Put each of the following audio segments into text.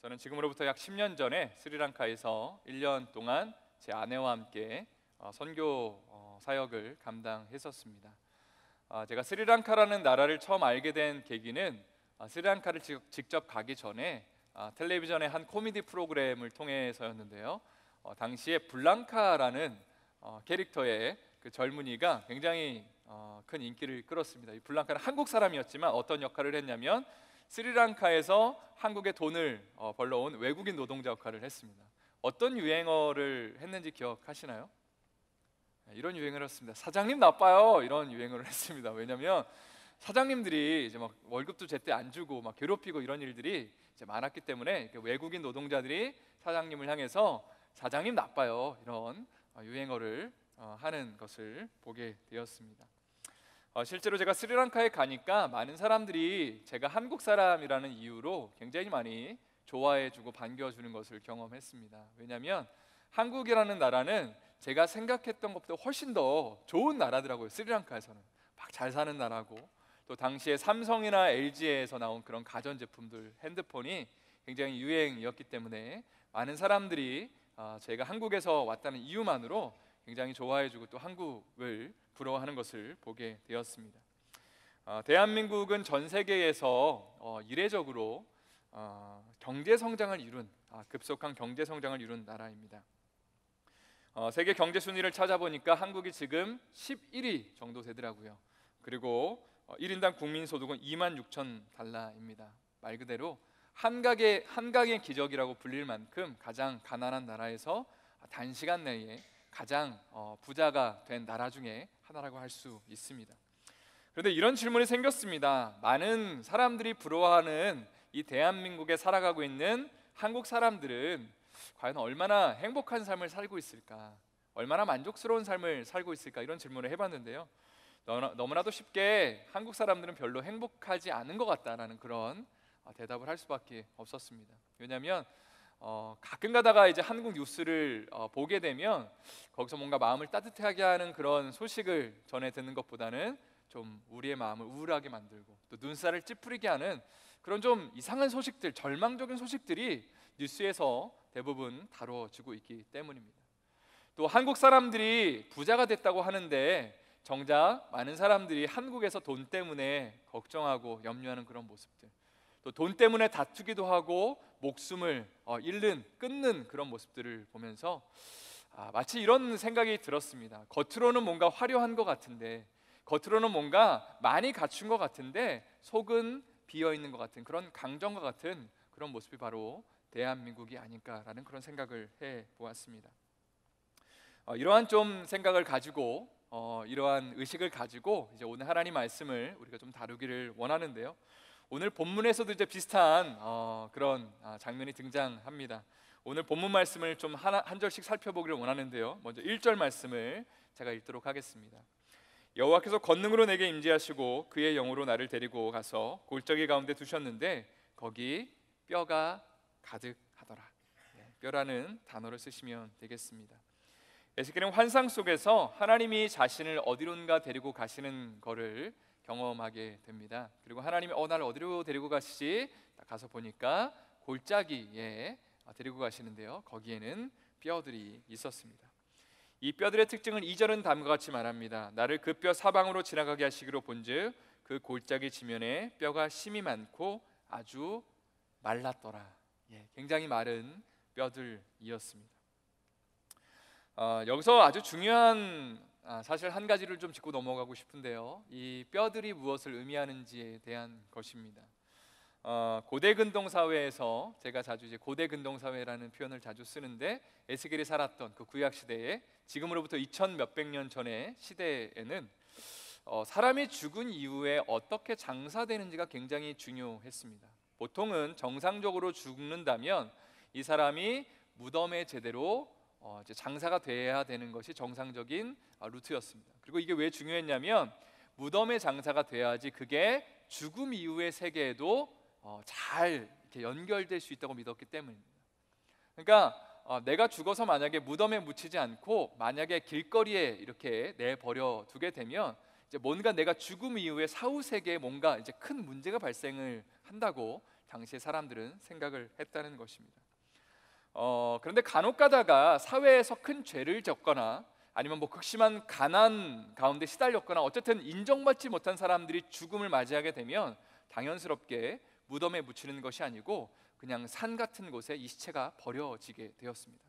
저는 지금으로부터 약 10년 전에 스리랑카에서 1년 동안 제 아내와 함께 선교 사역을 감당했었습니다. 제가 스리랑카라는 나라를 처음 알게 된 계기는 스리랑카를 직접 가기 전에 텔레비전의 한 코미디 프로그램을 통해서였는데요. 당시에 블랑카라는 캐릭터의 그 젊은이가 굉장히 큰 인기를 끌었습니다. 이 블랑카는 한국 사람이었지만 어떤 역할을 했냐면 스리랑카에서 한국에 돈을 벌러온 외국인 노동자 역할을 했습니다. 어떤 유행어를 했는지 기억하시나요? 이런 유행을 했습니다. 사장님 나빠요. 이런 유행어를 했습니다. 왜냐하면 사장님들이 이제 막 월급도 제때 안 주고 막 괴롭히고 이런 일들이 이제 많았기 때문에 외국인 노동자들이 사장님을 향해서 사장님 나빠요. 이런 유행어를 하는 것을 보게 되었습니다. 실제로 제가 스리랑카에 가니까 많은 사람들이 제가 한국 사람이라는 이유로 굉장히 많이 좋아해주고 반겨주는 것을 경험했습니다. 왜냐하면 한국이라는 나라는 제가 생각했던 것보다 훨씬 더 좋은 나라더라고요. 스리랑카에서는 막 잘 사는 나라고, 또 당시에 삼성이나 LG에서 나온 그런 가전제품들, 핸드폰이 굉장히 유행이었기 때문에 많은 사람들이 제가 한국에서 왔다는 이유만으로 굉장히 좋아해주고 또 한국을 부러워하는 것을 보게 되었습니다. 대한민국은 전 세계에서 이례적으로 경제 성장을 이룬 급속한 경제 성장을 이룬 나라입니다. 세계 경제 순위를 찾아보니까 한국이 지금 11위 정도 되더라고요. 그리고 1인당 국민 소득은 26,000달러입니다. 말 그대로 한강의 기적이라고 불릴 만큼 가장 가난한 나라에서 단시간 내에 가장 부자가 된 나라 중에 하나라고 할 수 있습니다. 그런데 이런 질문이 생겼습니다. 많은 사람들이 부러워하는 이 대한민국에 살아가고 있는 한국 사람들은 과연 얼마나 행복한 삶을 살고 있을까? 얼마나 만족스러운 삶을 살고 있을까? 이런 질문을 해봤는데요. 너무나도 쉽게 한국 사람들은 별로 행복하지 않은 것 같다라는 그런 대답을 할 수밖에 없었습니다. 왜냐하면 가끔 가다가 이제 한국 뉴스를 보게 되면 거기서 뭔가 마음을 따뜻하게 하는 그런 소식을 전해 듣는 것보다는 좀 우리의 마음을 우울하게 만들고 또 눈살을 찌푸리게 하는 그런 좀 이상한 소식들, 절망적인 소식들이 뉴스에서 대부분 다뤄지고 있기 때문입니다. 또 한국 사람들이 부자가 됐다고 하는데 정작 많은 사람들이 한국에서 돈 때문에 걱정하고 염려하는 그런 모습들, 또 돈 때문에 다투기도 하고 목숨을 끊는 그런 모습들을 보면서 마치 이런 생각이 들었습니다. 겉으로는 뭔가 화려한 것 같은데, 겉으로는 뭔가 많이 갖춘 것 같은데 속은 비어있는 것 같은 그런 강정과 같은 그런 모습이 바로 대한민국이 아닐까라는 그런 생각을 해보았습니다. 이러한 좀 생각을 가지고 이러한 의식을 가지고 이제 오늘 하나님 말씀을 우리가 좀 다루기를 원하는데요. 오늘 본문에서도 이제 비슷한 그런 장면이 등장합니다. 오늘 본문 말씀을 좀 한 절씩 살펴보기를 원하는데요. 먼저 1절 말씀을 제가 읽도록 하겠습니다. 여호와께서 권능으로 내게 임재하시고 그의 영으로 나를 데리고 가서 골짜기 가운데 두셨는데 거기 뼈가 가득하더라. 뼈라는 단어를 쓰시면 되겠습니다. 에스겔은 환상 속에서 하나님이 자신을 어디론가 데리고 가시는 것을 경험하게 됩니다. 그리고 하나님이 나를 어디로 데리고 가시지? 가서 보니까 골짜기에 데리고 가시는데요. 거기에는 뼈들이 있었습니다. 이 뼈들의 특징을 2절은 다음과 같이 말합니다. 나를 그 뼈 사방으로 지나가게 하시기로 본즉 그 골짜기 지면에 뼈가 심이 많고 아주 말랐더라. 굉장히 마른 뼈들이었습니다. 여기서 아주 중요한 사실 한 가지를 좀 짚고 넘어가고 싶은데요. 이 뼈들이 무엇을 의미하는지에 대한 것입니다. 고대 근동 사회에서 제가 자주 이제 고대 근동 사회라는 표현을 자주 쓰는데 에스겔이 살았던 그 구약 시대에 지금으로부터 2000 몇백 년 전의 시대에는 사람이 죽은 이후에 어떻게 장사되는지가 굉장히 중요했습니다. 보통은 정상적으로 죽는다면 이 사람이 무덤에 제대로 이제 장사가 돼야 되는 것이 정상적인 루트였습니다. 그리고 이게 왜 중요했냐면 무덤에 장사가 돼야지 그게 죽음 이후의 세계에도 잘 이렇게 연결될 수 있다고 믿었기 때문입니다. 그러니까 내가 죽어서 만약에 무덤에 묻히지 않고 만약에 길거리에 이렇게 내버려 두게 되면 이제 뭔가 내가 죽음 이후에 사후 세계에 뭔가 이제 큰 문제가 발생을 한다고 당시의 사람들은 생각을 했다는 것입니다. 그런데 간혹 가다가 사회에서 큰 죄를 졌거나 아니면 극심한 가난 가운데 시달렸거나 어쨌든 인정받지 못한 사람들이 죽음을 맞이하게 되면 당연스럽게 무덤에 묻히는 것이 아니고 그냥 산 같은 곳에 이 시체가 버려지게 되었습니다.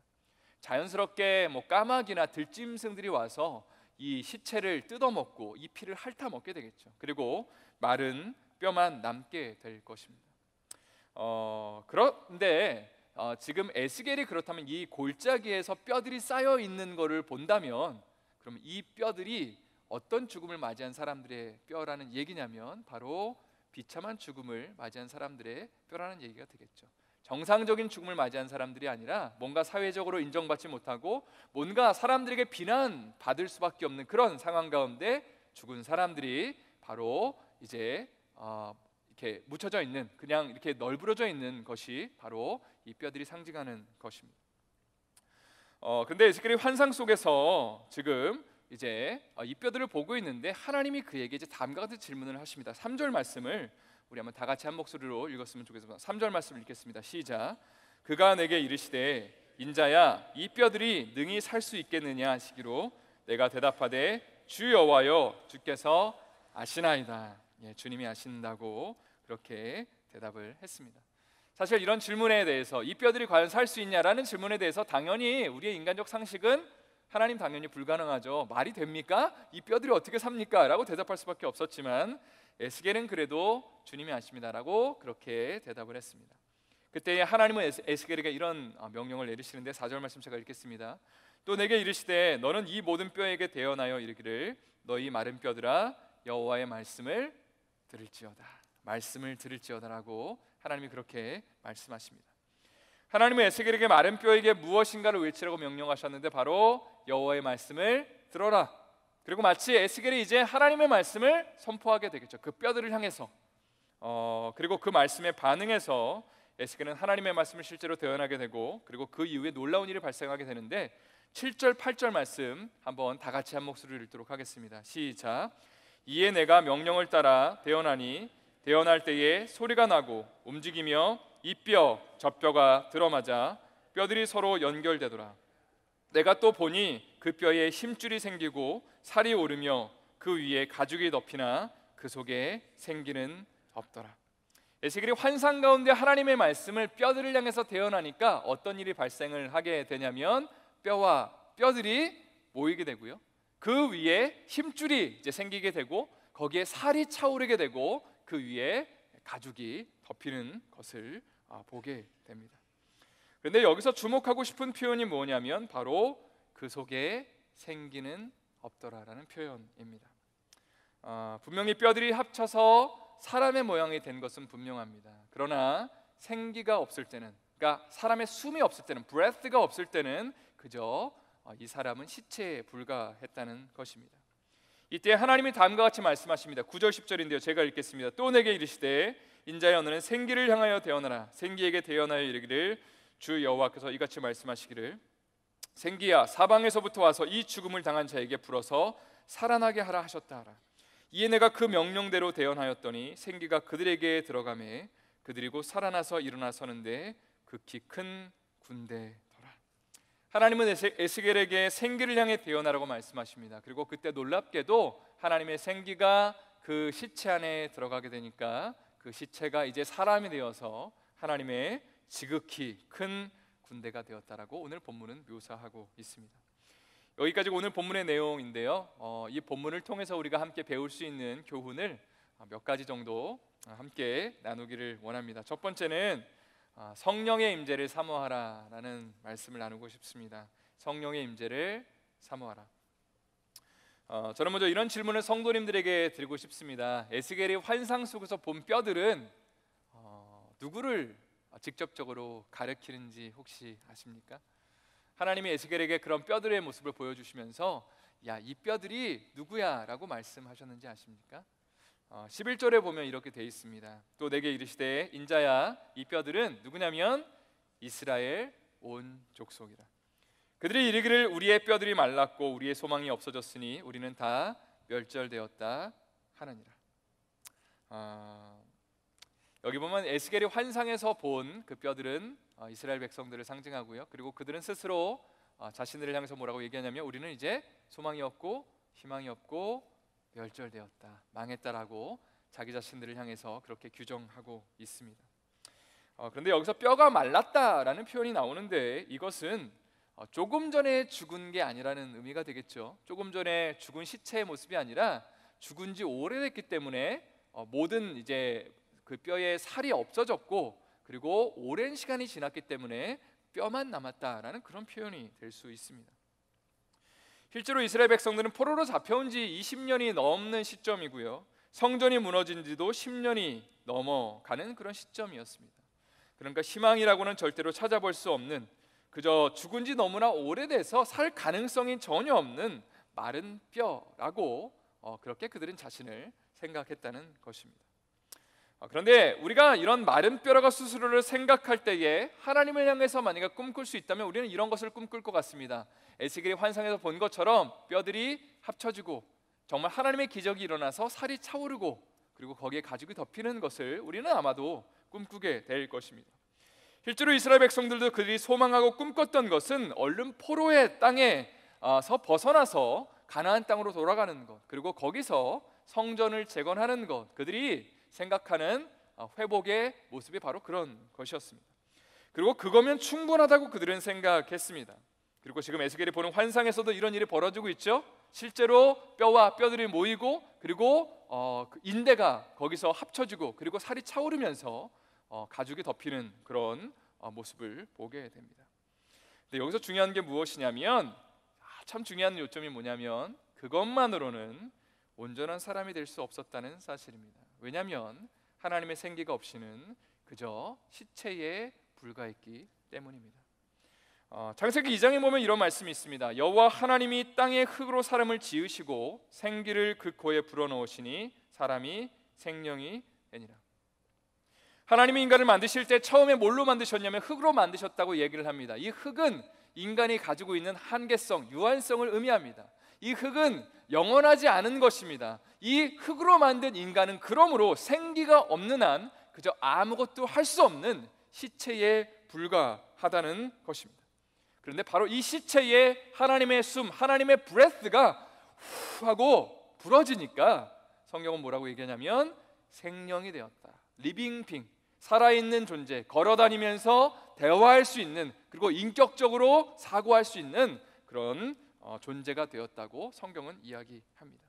자연스럽게 까마귀나 들짐승들이 와서 이 시체를 뜯어먹고 이 피를 핥아먹게 되겠죠. 그리고 마른 뼈만 남게 될 것입니다. 그런데 지금 에스겔이 그렇다면 이 골짜기에서 뼈들이 쌓여 있는 것을 본다면 그럼 이 뼈들이 어떤 죽음을 맞이한 사람들의 뼈라는 얘기냐면 바로 비참한 죽음을 맞이한 사람들의 뼈라는 얘기가 되겠죠. 정상적인 죽음을 맞이한 사람들이 아니라 뭔가 사회적으로 인정받지 못하고 뭔가 사람들에게 비난받을 수밖에 없는 그런 상황 가운데 죽은 사람들이 바로 이제 이렇게 묻혀져 있는, 그냥 이렇게 널브러져 있는 것이 바로 이 뼈들이 상징하는 것입니다. 근데 에스겔의 환상 속에서 지금 이제 이 뼈들을 보고 있는데 하나님이 그에게 이제 다음과 같은 질문을 하십니다. 3절 말씀을 우리 한번 다 같이 한 목소리로 읽었으면 좋겠습니다. 3절 말씀을 읽겠습니다. 시작. 그가 내게 이르시되 인자야 이 뼈들이 능히 살 수 있겠느냐 하시기로 내가 대답하되 주 여호와여 주께서 아시나이다. 주님이 아신다고 그렇게 대답을 했습니다. 사실 이런 질문에 대해서 이 뼈들이 과연 살 수 있냐라는 질문에 대해서 당연히 우리의 인간적 상식은 하나님 당연히 불가능하죠. 말이 됩니까? 이 뼈들이 어떻게 삽니까? 라고 대답할 수밖에 없었지만 에스겔은 그래도 주님이 아십니다라고 그렇게 대답을 했습니다. 그때 하나님은 에스겔에게 이런 명령을 내리시는데 4절 말씀 제가 읽겠습니다. 또 내게 이르시되 너는 이 모든 뼈에게 대언하여 이르기를 너희 마른 뼈들아 여호와의 말씀을 들을지어다라고 하나님이 그렇게 말씀하십니다. 하나님은 에스겔에게 마른 뼈에게 무엇인가를 외치라고 명령하셨는데 바로 여호와의 말씀을 들어라. 그리고 마치 에스겔이 이제 하나님의 말씀을 선포하게 되겠죠. 그 뼈들을 향해서. 그리고 그 말씀에 반응해서 에스겔은 하나님의 말씀을 실제로 대언하게 되고 그리고 그 이후에 놀라운 일이 발생하게 되는데 7절 8절 말씀 한번 다 같이 한 목소리를 읽도록 하겠습니다. 시작. 이에 내가 명령을 따라 대언하니 대언할 때에 소리가 나고 움직이며 이 뼈 저 뼈가 들어맞아 뼈들이 서로 연결되더라. 내가 또 보니 그 뼈에 힘줄이 생기고 살이 오르며 그 위에 가죽이 덮이나 그 속에 생기는 없더라. 에스겔이 환상 가운데 하나님의 말씀을 뼈들을 향해서 대언하니까 어떤 일이 발생을 하게 되냐면 뼈와 뼈들이 모이게 되고요. 그 위에 힘줄이 이제 생기게 되고 거기에 살이 차오르게 되고 그 위에 가죽이 덮이는 것을 보게 됩니다. 그런데 여기서 주목하고 싶은 표현이 뭐냐면 바로 그 속에 생기는 없더라라는 표현입니다. 분명히 뼈들이 합쳐서 사람의 모양이 된 것은 분명합니다. 그러나 생기가 없을 때는, 그러니까 사람의 숨이 없을 때는, breath가 없을 때는 그저 이 사람은 시체에 불과했다는 것입니다. 이때 하나님이 다음과 같이 말씀하십니다. 9절 10절인데요. 제가 읽겠습니다. 또 내게 이르시되 인자여 너는 생기를 향하여 대언하라. 생기에게 대언하여 이르기를 주 여호와께서 이같이 말씀하시기를 생기야 사방에서부터 와서 이 죽음을 당한 자에게 불어서 살아나게 하라 하셨다 하라. 이에 내가 그 명령대로 대언하였더니 생기가 그들에게 들어가매 그들이 곧 살아나서 일어나 서는데 극히 큰 군대더라. 하나님은 에스겔에게 생기를 향해 대언하라고 말씀하십니다. 그리고 그때 놀랍게도 하나님의 생기가 그 시체 안에 들어가게 되니까 그 시체가 이제 사람이 되어서 하나님의 지극히 큰 군대가 되었다라고 오늘 본문은 묘사하고 있습니다. 여기까지 오늘 본문의 내용인데요. 이 본문을 통해서 우리가 함께 배울 수 있는 교훈을 몇 가지 정도 함께 나누기를 원합니다. 첫 번째는 성령의 임재를 사모하라라는 말씀을 나누고 싶습니다. 성령의 임재를 사모하라. 저는 먼저 이런 질문을 성도님들에게 드리고 싶습니다. 에스겔이 환상 속에서 본 뼈들은 누구를 직접적으로 가리키는지 혹시 아십니까? 하나님이 에스겔에게 그런 뼈들의 모습을 보여주시면서 야, 이 뼈들이 누구야? 라고 말씀하셨는지 아십니까? 11절에 보면 이렇게 돼 있습니다. 또 내게 이르시되 인자야 이 뼈들은 누구냐면 이스라엘 온 족속이라. 그들이 이르기를 우리의 뼈들이 말랐고 우리의 소망이 없어졌으니 우리는 다 멸절되었다 하느니라. 여기 보면 에스겔이 환상에서 본 그 뼈들은 이스라엘 백성들을 상징하고요. 그리고 그들은 스스로 자신들을 향해서 뭐라고 얘기하냐면 우리는 이제 소망이 없고 희망이 없고 멸절되었다, 망했다라고 자기 자신들을 향해서 그렇게 규정하고 있습니다. 그런데 여기서 뼈가 말랐다라는 표현이 나오는데 이것은 조금 전에 죽은 게 아니라는 의미가 되겠죠. 조금 전에 죽은 시체의 모습이 아니라 죽은 지 오래됐기 때문에 모든 이제 그 뼈에 살이 없어졌고 그리고 오랜 시간이 지났기 때문에 뼈만 남았다라는 그런 표현이 될 수 있습니다. 실제로 이스라엘 백성들은 포로로 잡혀온 지 20년이 넘는 시점이고요. 성전이 무너진 지도 10년이 넘어가는 그런 시점이었습니다. 그러니까 희망이라고는 절대로 찾아볼 수 없는, 그저 죽은 지 너무나 오래돼서 살 가능성이 전혀 없는 마른 뼈라고 그렇게 그들은 자신을 생각했다는 것입니다. 그런데 우리가 이런 마른 뼈라고 스스로를 생각할 때에 하나님을 향해서 만약에 꿈꿀 수 있다면 우리는 이런 것을 꿈꿀 것 같습니다. 에스겔이 환상에서 본 것처럼 뼈들이 합쳐지고 정말 하나님의 기적이 일어나서 살이 차오르고 그리고 거기에 가죽이 덮이는 것을 우리는 아마도 꿈꾸게 될 것입니다. 실제로 이스라엘 백성들도 그들이 소망하고 꿈꿨던 것은 얼른 포로의 땅에서 벗어나서 가나안 땅으로 돌아가는 것, 그리고 거기서 성전을 재건하는 것, 그들이 생각하는 회복의 모습이 바로 그런 것이었습니다. 그리고 그거면 충분하다고 그들은 생각했습니다. 그리고 지금 에스겔이 보는 환상에서도 이런 일이 벌어지고 있죠. 실제로 뼈와 뼈들이 모이고 그리고 그 인대가 거기서 합쳐지고 그리고 살이 차오르면서 가죽이 덮이는 그런 모습을 보게 됩니다. 근데 여기서 중요한 게 무엇이냐면 참 중요한 요점이 뭐냐면 그것만으로는 온전한 사람이 될 수 없었다는 사실입니다. 왜냐하면 하나님의 생기가 없이는 그저 시체에 불과했기 때문입니다. 창세기 2장에 보면 이런 말씀이 있습니다. 여호와 하나님이 땅의 흙으로 사람을 지으시고 생기를 그 코에 불어넣으시니 사람이 생명이 되니라. 하나님이 인간을 만드실 때 처음에 뭘로 만드셨냐면 흙으로 만드셨다고 얘기를 합니다. 이 흙은 인간이 가지고 있는 한계성, 유한성을 의미합니다. 이 흙은 영원하지 않은 것입니다. 이 흙으로 만든 인간은 그러므로 생기가 없는 한 그저 아무것도 할 수 없는 시체에 불과하다는 것입니다. 그런데 바로 이 시체에 하나님의 숨, 하나님의 브레스가 후 하고 불어지니까 성경은 뭐라고 얘기하냐면 생명이 되었다. 리빙 빙, 살아있는 존재, 걸어다니면서 대화할 수 있는, 그리고 인격적으로 사고할 수 있는 그런 존재가 되었다고 성경은 이야기합니다.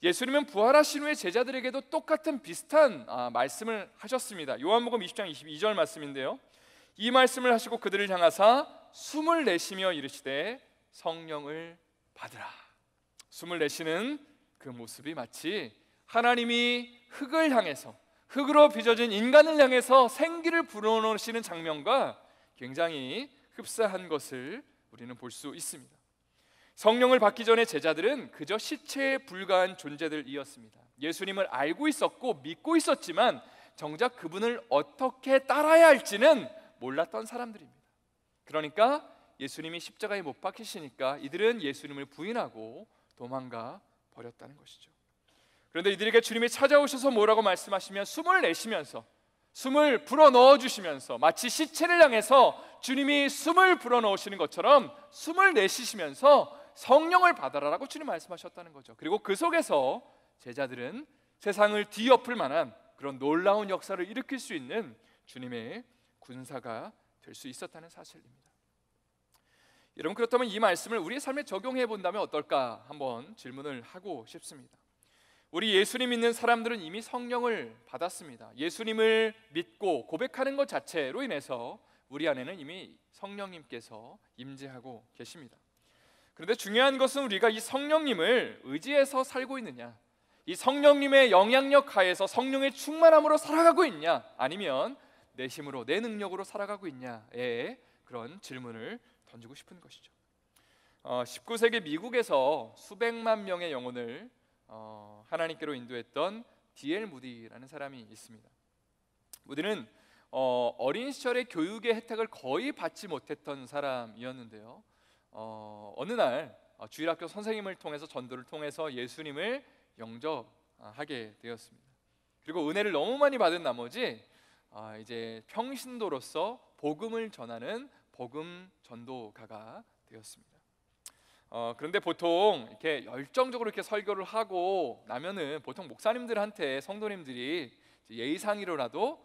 예수님은 부활하신 후에 제자들에게도 똑같은 비슷한 말씀을 하셨습니다. 요한복음 20장 22절 말씀인데요, 이 말씀을 하시고 그들을 향하사 숨을 내쉬며 이르시되 성령을 받으라. 숨을 내쉬는 그 모습이 마치 하나님이 흙을 향해서, 흙으로 빚어진 인간을 향해서 생기를 불어넣으시는 장면과 굉장히 흡사한 것을 우리는 볼 수 있습니다. 성령을 받기 전에 제자들은 그저 시체에 불과한 존재들이었습니다. 예수님을 알고 있었고 믿고 있었지만 정작 그분을 어떻게 따라야 할지는 몰랐던 사람들입니다. 그러니까 예수님이 십자가에 못 박히시니까 이들은 예수님을 부인하고 도망가 버렸다는 것이죠. 그런데 이들에게 주님이 찾아오셔서 뭐라고 말씀하시면 숨을 내쉬면서, 숨을 불어넣어 주시면서, 마치 시체를 향해서 주님이 숨을 불어넣으시는 것처럼 숨을 내쉬시면서 성령을 받아라라고 주님 말씀하셨다는 거죠. 그리고 그 속에서 제자들은 세상을 뒤엎을 만한 그런 놀라운 역사를 일으킬 수 있는 주님의 군사가 될 수 있었다는 사실입니다. 여러분, 그렇다면 이 말씀을 우리의 삶에 적용해 본다면 어떨까 한번 질문을 하고 싶습니다. 우리 예수님 믿는 사람들은 이미 성령을 받았습니다. 예수님을 믿고 고백하는 것 자체로 인해서 우리 안에는 이미 성령님께서 임재하고 계십니다. 그런데 중요한 것은 우리가 이 성령님을 의지해서 살고 있느냐, 이 성령님의 영향력 하에서 성령의 충만함으로 살아가고 있냐, 아니면 내 힘으로, 내 능력으로 살아가고 있냐의 그런 질문을 던지고 싶은 것이죠. 19세기 미국에서 수백만 명의 영혼을 하나님께로 인도했던 D.L. 무디라는 사람이 있습니다. 무디는 어린 시절의 교육의 혜택을 거의 받지 못했던 사람이었는데요, 어느 날 주일학교 선생님을 통해서, 전도를 통해서 예수님을 영접하게 되었습니다. 그리고 은혜를 너무 많이 받은 나머지 이제 평신도로서 복음을 전하는 복음 전도가가 되었습니다. 그런데 보통 이렇게 열정적으로 이렇게 설교를 하고 나면은 보통 목사님들한테 성도님들이 예의상의로라도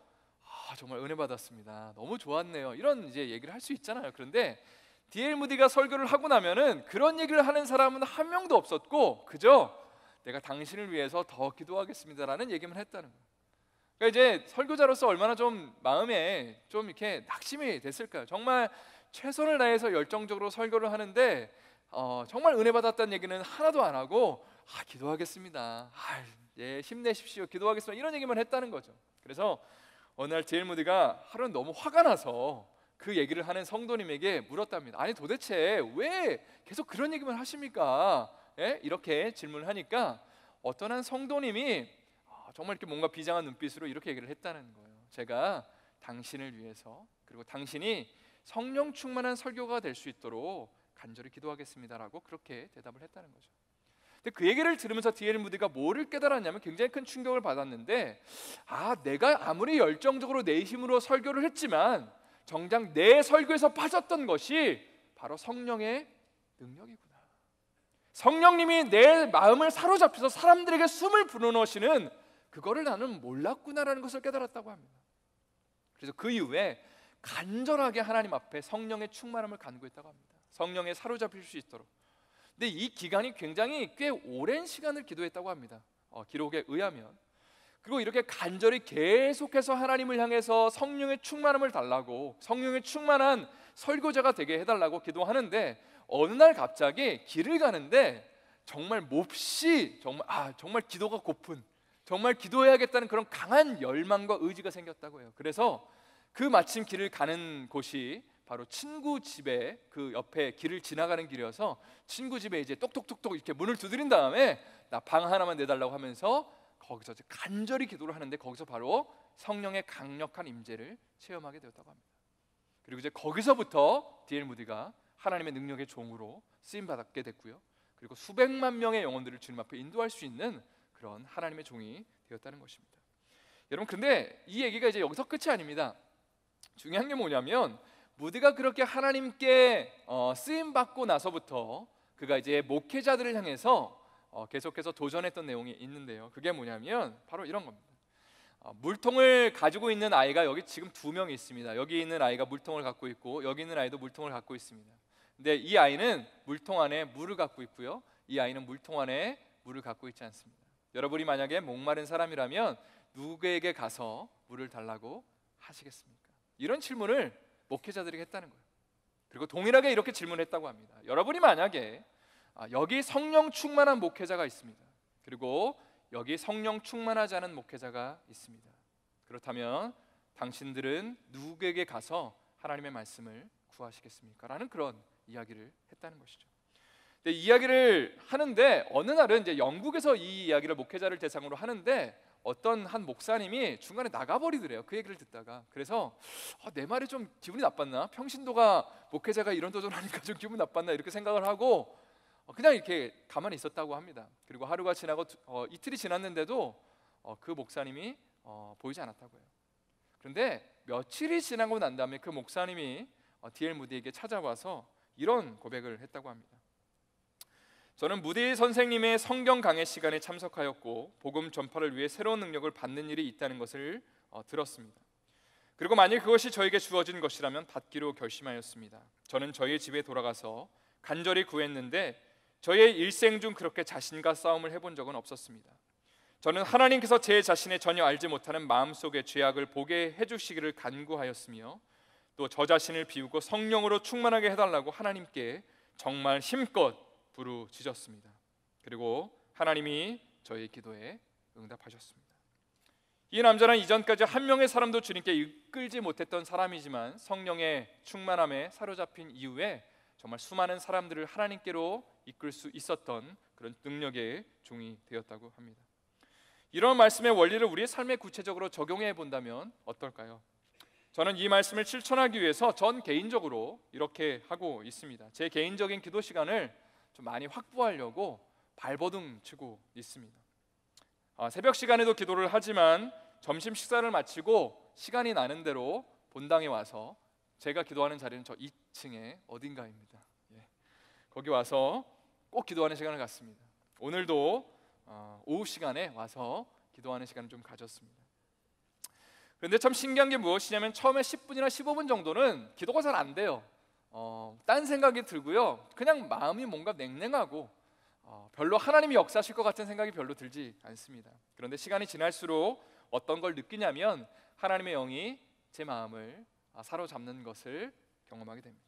정말 은혜 받았습니다, 너무 좋았네요, 이런 이제 얘기를 할 수 있잖아요. 그런데 D.L. 무디가 설교를 하고 나면은 그런 얘기를 하는 사람은 한 명도 없었고 그저 내가 당신을 위해서 더 기도하겠습니다라는 얘기만 했다는 거예요. 그러니까 이제 설교자로서 얼마나 좀 마음에 좀 이렇게 낙심이 됐을까요? 정말 최선을 다해서 열정적으로 설교를 하는데 정말 은혜 받았다는 얘기는 하나도 안 하고 기도하겠습니다, 예, 힘내십시오, 기도하겠습니다, 이런 얘기만 했다는 거죠. 그래서 어느 날 D.L. 무디가 하루는 너무 화가 나서 그 얘기를 하는 성도님에게 물었답니다. 아니 도대체 왜 계속 그런 얘기만 하십니까? 예? 이렇게 질문을 하니까 어떤 한 성도님이 정말 이렇게 뭔가 비장한 눈빛으로 이렇게 얘기를 했다는 거예요. 제가 당신을 위해서, 그리고 당신이 성령 충만한 설교가 될 수 있도록 간절히 기도하겠습니다라고 그렇게 대답을 했다는 거죠. 근데 그 얘기를 들으면서 D.L. 무디가 뭐를 깨달았냐면 굉장히 큰 충격을 받았는데 내가 아무리 열정적으로 내 힘으로 설교를 했지만 정작 내 설교에서 빠졌던 것이 바로 성령의 능력이구나. 성령님이 내 마음을 사로잡혀서 사람들에게 숨을 불어넣으시는 그거를 나는 몰랐구나라는 것을 깨달았다고 합니다. 그래서 그 이후에 간절하게 하나님 앞에 성령의 충만함을 간구했다고 합니다. 성령에 사로잡힐 수 있도록. 근데 이 기간이 굉장히 꽤 오랜 시간을 기도했다고 합니다. 기록에 의하면. 그리고 이렇게 간절히 계속해서 하나님을 향해서 성령의 충만함을 달라고, 성령의 충만한 설교자가 되게 해달라고 기도하는데 어느 날 갑자기 길을 가는데 정말 몹시 정말 기도가 고픈, 정말 기도해야겠다는 그런 강한 열망과 의지가 생겼다고 해요. 그래서 그 마침 길을 가는 곳이 바로 친구 집에 그 옆에 길을 지나가는 길이어서 친구 집에 이제 똑똑똑똑 이렇게 문을 두드린 다음에 나 방 하나만 내달라고 하면서 거기서 간절히 기도를 하는데 거기서 바로 성령의 강력한 임재를 체험하게 되었다고 합니다. 그리고 이제 거기서부터 D.L. 무디가 하나님의 능력의 종으로 쓰임 받게 됐고요. 그리고 수백만 명의 영혼들을 주님 앞에 인도할 수 있는 그런 하나님의 종이 되었다는 것입니다. 여러분, 근데 이 얘기가 이제 여기서 끝이 아닙니다. 중요한 게 뭐냐면 무디가 그렇게 하나님께 쓰임 받고 나서부터 그가 이제 목회자들을 향해서 계속해서 도전했던 내용이 있는데요. 그게 뭐냐면 바로 이런 겁니다. 물통을 가지고 있는 아이가 여기 지금 2명이 있습니다. 여기 있는 아이가 물통을 갖고 있고 여기 있는 아이도 물통을 갖고 있습니다. 근데 이 아이는 물통 안에 물을 갖고 있고요, 이 아이는 물통 안에 물을 갖고 있지 않습니다. 여러분이 만약에 목마른 사람이라면 누구에게 가서 물을 달라고 하시겠습니까? 이런 질문을 목회자들에게 했다는 거예요. 그리고 동일하게 이렇게 질문했다고 합니다. 여러분이 만약에 여기 성령 충만한 목회자가 있습니다. 그리고 여기 성령 충만하지 않은 목회자가 있습니다. 그렇다면 당신들은 누구에게 가서 하나님의 말씀을 구하시겠습니까? 라는 그런 이야기를 했다는 것이죠. 근데 이야기를 하는데 어느 날은 이제 영국에서 이 이야기를 목회자를 대상으로 하는데 어떤 한 목사님이 중간에 나가버리더래요. 그 얘기를 듣다가. 그래서 내 말이 좀 기분이 나빴나? 평신도가 목회자가 이런 도전하니까 좀 기분 나빴나? 이렇게 생각을 하고 그냥 이렇게 가만히 있었다고 합니다. 그리고 하루가 지나고 이틀이 지났는데도 그 목사님이 보이지 않았다고 해요. 그런데 며칠이 지나고 난 다음에 그 목사님이 D.L. 무디에게 찾아와서 이런 고백을 했다고 합니다. 저는 무디 선생님의 성경 강해 시간에 참석하였고 복음 전파를 위해 새로운 능력을 받는 일이 있다는 것을 들었습니다. 그리고 만일 그것이 저에게 주어진 것이라면 받기로 결심하였습니다. 저는 저희 집에 돌아가서 간절히 구했는데 저의 일생 중 그렇게 자신과 싸움을 해본 적은 없었습니다. 저는 하나님께서 제 자신의 전혀 알지 못하는 마음속의 죄악을 보게 해주시기를 간구하였으며 또 저 자신을 비우고 성령으로 충만하게 해달라고 하나님께 정말 힘껏 부르짖었습니다. 그리고 하나님이 저의 기도에 응답하셨습니다. 이 남자는 이전까지 한 명의 사람도 주님께 이끌지 못했던 사람이지만 성령의 충만함에 사로잡힌 이후에 정말 수많은 사람들을 하나님께로 이끌 수 있었던 그런 능력의 종이 되었다고 합니다. 이런 말씀의 원리를 우리의 삶에 구체적으로 적용해 본다면 어떨까요? 저는 이 말씀을 실천하기 위해서 전 개인적으로 이렇게 하고 있습니다. 제 개인적인 기도 시간을 좀 많이 확보하려고 발버둥 치고 있습니다. 새벽 시간에도 기도를 하지만 점심 식사를 마치고 시간이 나는 대로 본당에 와서 제가 기도하는 자리는 저 2층에 어딘가입니다. 거기 와서 꼭 기도하는 시간을 갖습니다. 오늘도 오후 시간에 와서 기도하는 시간을 좀 가졌습니다. 그런데 참 신기한 게 무엇이냐면 처음에 10분이나 15분 정도는 기도가 잘 안 돼요. 딴 생각이 들고요. 그냥 마음이 뭔가 냉랭하고 별로 하나님이 역사하실 것 같은 생각이 별로 들지 않습니다. 그런데 시간이 지날수록 어떤 걸 느끼냐면 하나님의 영이 제 마음을 사로잡는 것을 경험하게 됩니다.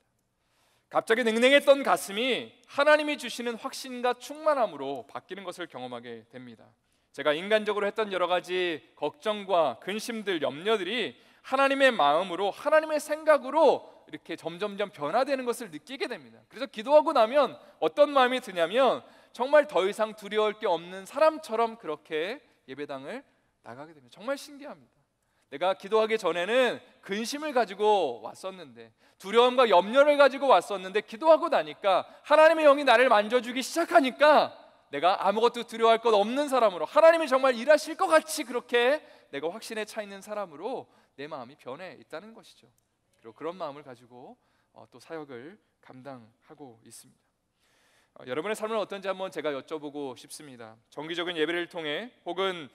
갑자기 냉랭했던 가슴이 하나님이 주시는 확신과 충만함으로 바뀌는 것을 경험하게 됩니다. 제가 인간적으로 했던 여러 가지 걱정과 근심들, 염려들이 하나님의 마음으로, 하나님의 생각으로 이렇게 점점점 변화되는 것을 느끼게 됩니다. 그래서 기도하고 나면 어떤 마음이 드냐면 정말 더 이상 두려울 게 없는 사람처럼 그렇게 예배당을 나가게 됩니다. 정말 신기합니다. 내가 기도하기 전에는 근심을 가지고 왔었는데, 두려움과 염려를 가지고 왔었는데, 기도하고 나니까 하나님의 영이 나를 만져주기 시작하니까 내가 아무것도 두려워할 것 없는 사람으로, 하나님이 정말 일하실 것 같이 그렇게 내가 확신에 차 있는 사람으로 내 마음이 변해 있다는 것이죠. 그리고 그런 마음을 가지고 또 사역을 감당하고 있습니다. 여러분의 삶은 어떤지 한번 제가 여쭤보고 싶습니다. 정기적인 예배를 통해 혹은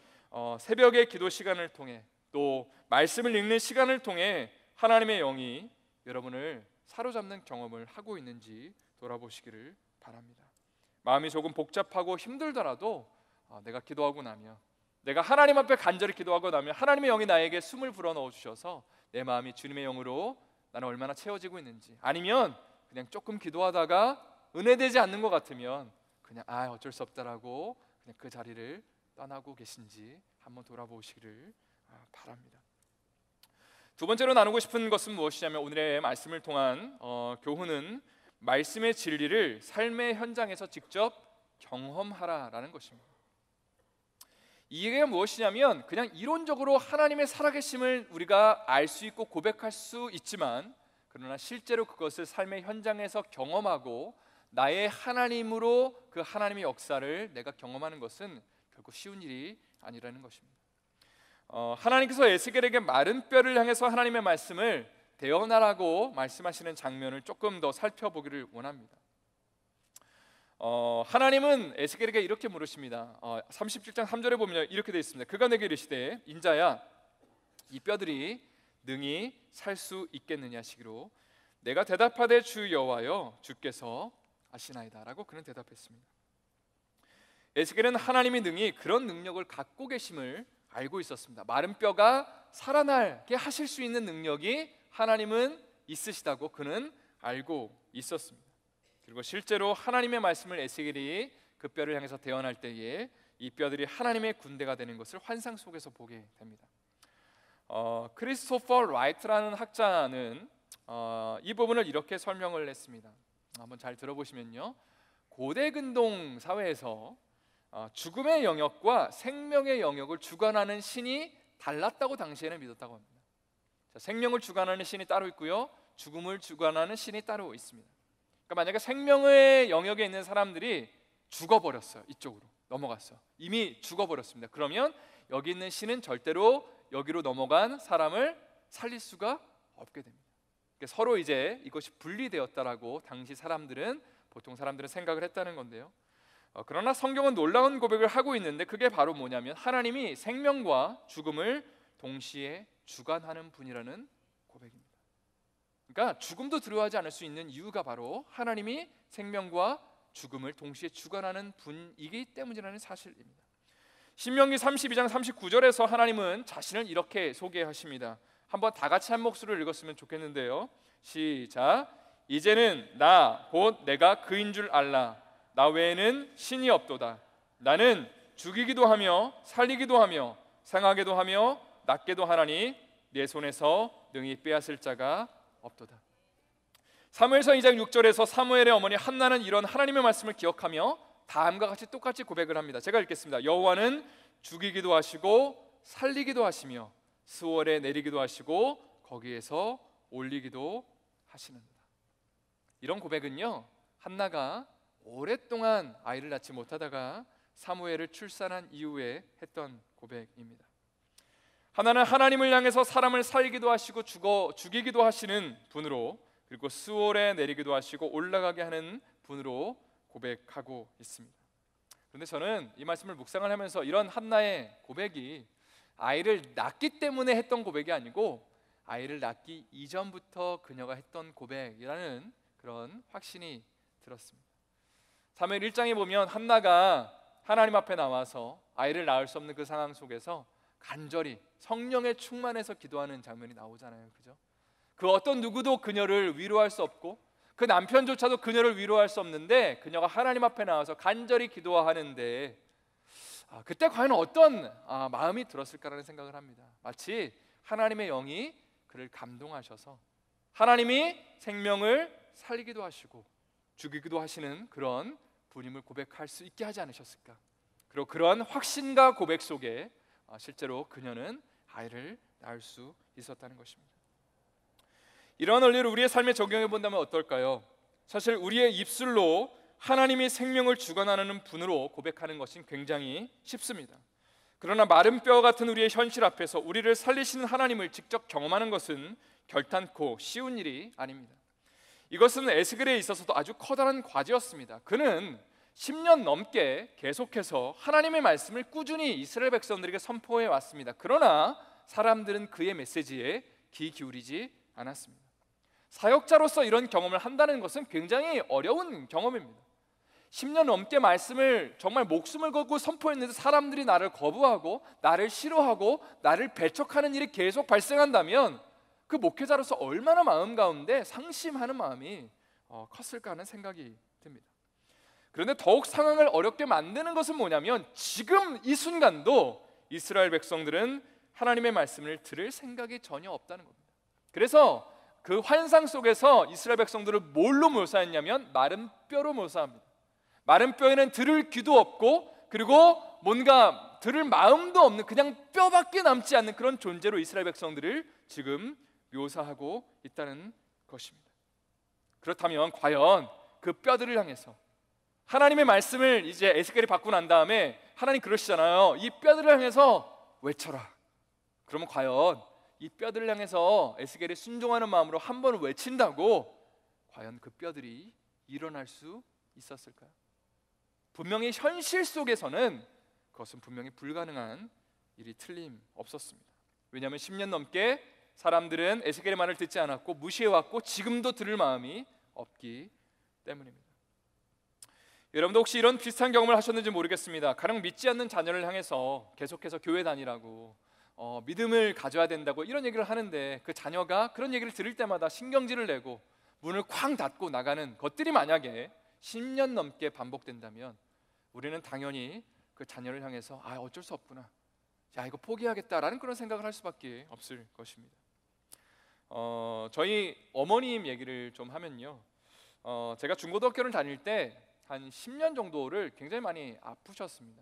새벽의 기도 시간을 통해 또 말씀을 읽는 시간을 통해 하나님의 영이 여러분을 사로잡는 경험을 하고 있는지 돌아보시기를 바랍니다. 마음이 조금 복잡하고 힘들더라도 내가 기도하고 나면, 내가 하나님 앞에 간절히 기도하고 나면 하나님의 영이 나에게 숨을 불어넣어 주셔서 내 마음이 주님의 영으로 나는 얼마나 채워지고 있는지, 아니면 그냥 조금 기도하다가 은혜되지 않는 것 같으면 그냥 어쩔 수 없다라고 그냥 그 자리를 떠나고 계신지 한번 돌아보시기를 바랍니다. 두 번째로 나누고 싶은 것은 무엇이냐면, 오늘의 말씀을 통한 교훈은 말씀의 진리를 삶의 현장에서 직접 경험하라라는 것입니다. 이게 무엇이냐면, 그냥 이론적으로 하나님의 살아계심을 우리가 알 수 있고 고백할 수 있지만, 그러나 실제로 그것을 삶의 현장에서 경험하고 나의 하나님으로 그 하나님의 역사를 내가 경험하는 것은 결코 쉬운 일이 아니라는 것입니다. 하나님께서 에스겔에게 마른 뼈를 향해서 하나님의 말씀을 대언하라고 말씀하시는 장면을 조금 더 살펴보기를 원합니다. 하나님은 에스겔에게 이렇게 물으십니다. 37장 3절에 보면 이렇게 되어 있습니다. 그가 내게 이르시되 인자야, 이 뼈들이 능히 살 수 있겠느냐 하시기로, 내가 대답하되 주 여호와여 주께서 아시나이다 라고 그는 대답했습니다. 에스겔은 하나님이 능히 그런 능력을 갖고 계심을 알고 있었습니다. 마른 뼈가 살아나게 하실 수 있는 능력이 하나님은 있으시다고 그는 알고 있었습니다. 그리고 실제로 하나님의 말씀을 에스겔이 그 뼈를 향해서 대언할 때에 이 뼈들이 하나님의 군대가 되는 것을 환상 속에서 보게 됩니다. 크리스토퍼 라이트라는 학자는 이 부분을 이렇게 설명을 했습니다. 한번 잘 들어보시면요, 고대 근동 사회에서 죽음의 영역과 생명의 영역을 주관하는 신이 달랐다고 당시에는 믿었다고 합니다. 생명을 주관하는 신이 따로 있고요, 죽음을 주관하는 신이 따로 있습니다. 그러니까 만약에 생명의 영역에 있는 사람들이 죽어버렸어요. 이쪽으로 넘어갔어. 이미 죽어버렸습니다. 그러면 여기 있는 신은 절대로 여기로 넘어간 사람을 살릴 수가 없게 됩니다. 그러니까 서로 이제 이것이 분리되었다라고 당시 사람들은, 보통 사람들은 생각을 했다는 건데요. 그러나 성경은 놀라운 고백을 하고 있는데, 그게 바로 뭐냐면 하나님이 생명과 죽음을 동시에 주관하는 분이라는 고백입니다. 그러니까 죽음도 두려워하지 않을 수 있는 이유가 바로 하나님이 생명과 죽음을 동시에 주관하는 분이기 때문이라는 사실입니다. 신명기 32장 39절에서 하나님은 자신을 이렇게 소개하십니다. 한번 다 같이 한 목소리로 읽었으면 좋겠는데요. 시작. 이제는 나 곧 내가 그인 줄 알라. 나 외에는 신이 없도다. 나는 죽이기도 하며 살리기도 하며 생하게도 하며 낫게도 하나니 내 손에서 능히 빼앗을 자가 없도다. 사무엘서 2장 6절에서 사무엘의 어머니 한나는 이런 하나님의 말씀을 기억하며 다음과 같이 똑같이 고백을 합니다. 제가 읽겠습니다. 여호와는 죽이기도 하시고 살리기도 하시며 스월에 내리기도 하시고 거기에서 올리기도 하시는도다. 이런 고백은요, 한나가 오랫동안 아이를 낳지 못하다가 사무엘을 출산한 이후에 했던 고백입니다. 하나는 하나님을 향해서 사람을 살기도 하시고 죽이기도 하시는 분으로, 그리고 수월에 내리기도 하시고 올라가게 하는 분으로 고백하고 있습니다. 그런데 저는 이 말씀을 묵상을 하면서 이런 한나의 고백이 아이를 낳기 때문에 했던 고백이 아니고 아이를 낳기 이전부터 그녀가 했던 고백이라는 그런 확신이 들었습니다. 사무엘 1장에 보면 한나가 하나님 앞에 나와서 아이를 낳을 수 없는 그 상황 속에서 간절히 성령에 충만해서 기도하는 장면이 나오잖아요. 그죠? 그 어떤 누구도 그녀를 위로할 수 없고 그 남편조차도 그녀를 위로할 수 없는데 그녀가 하나님 앞에 나와서 간절히 기도하는데 그때 과연 어떤 마음이 들었을까라는 생각을 합니다. 마치 하나님의 영이 그를 감동하셔서 하나님이 생명을 살리기도 하시고 죽이기도 하시는 그런 분임을 고백할 수 있게 하지 않으셨을까. 그리고 그런 확신과 고백 속에 실제로 그녀는 아이를 낳을 수 있었다는 것입니다. 이러한 원리를 우리의 삶에 적용해 본다면 어떨까요? 사실 우리의 입술로 하나님이 생명을 주관하는 분으로 고백하는 것은 굉장히 쉽습니다. 그러나 마른 뼈 같은 우리의 현실 앞에서 우리를 살리시는 하나님을 직접 경험하는 것은 결탄코 쉬운 일이 아닙니다. 이것은 에스겔에 있어서도 아주 커다란 과제였습니다. 그는 10년 넘게 계속해서 하나님의 말씀을 꾸준히 이스라엘 백성들에게 선포해 왔습니다. 그러나 사람들은 그의 메시지에 귀 기울이지 않았습니다. 사역자로서 이런 경험을 한다는 것은 굉장히 어려운 경험입니다. 10년 넘게 말씀을 정말 목숨을 걸고 선포했는데 사람들이 나를 거부하고 나를 싫어하고 나를 배척하는 일이 계속 발생한다면 그 목회자로서 얼마나 마음 가운데 상심하는 마음이 컸을까 하는 생각이 듭니다. 그런데 더욱 상황을 어렵게 만드는 것은 뭐냐면 지금 이 순간도 이스라엘 백성들은 하나님의 말씀을 들을 생각이 전혀 없다는 겁니다. 그래서 그 환상 속에서 이스라엘 백성들을 뭘로 묘사했냐면 마른 뼈로 묘사합니다. 마른 뼈에는 들을 귀도 없고 그리고 뭔가 들을 마음도 없는 그냥 뼈밖에 남지 않는 그런 존재로 이스라엘 백성들을 지금 묘사하고 있다는 것입니다. 그렇다면 과연 그 뼈들을 향해서 하나님의 말씀을 이제 에스겔이 받고 난 다음에 하나님 그러시잖아요. 이 뼈들을 향해서 외쳐라. 그러면 과연 이 뼈들을 향해서 에스겔이 순종하는 마음으로 한 번 외친다고 과연 그 뼈들이 일어날 수 있었을까요? 분명히 현실 속에서는 그것은 분명히 불가능한 일이 틀림없었습니다. 왜냐하면 10년 넘게 사람들은 에스겔의 말을 듣지 않았고 무시해왔고 지금도 들을 마음이 없기 때문입니다. 여러분도 혹시 이런 비슷한 경험을 하셨는지 모르겠습니다. 가령 믿지 않는 자녀를 향해서 계속해서 교회 다니라고 믿음을 가져야 된다고 이런 얘기를 하는데 그 자녀가 그런 얘기를 들을 때마다 신경질을 내고 문을 쾅 닫고 나가는 것들이 만약에 10년 넘게 반복된다면 우리는 당연히 그 자녀를 향해서 어쩔 수 없구나, 야 이거 포기하겠다라는 그런 생각을 할 수밖에 없을 것입니다. 저희 어머님 얘기를 좀 하면요, 제가 중고등학교를 다닐 때 한 10년 정도를 굉장히 많이 아프셨습니다.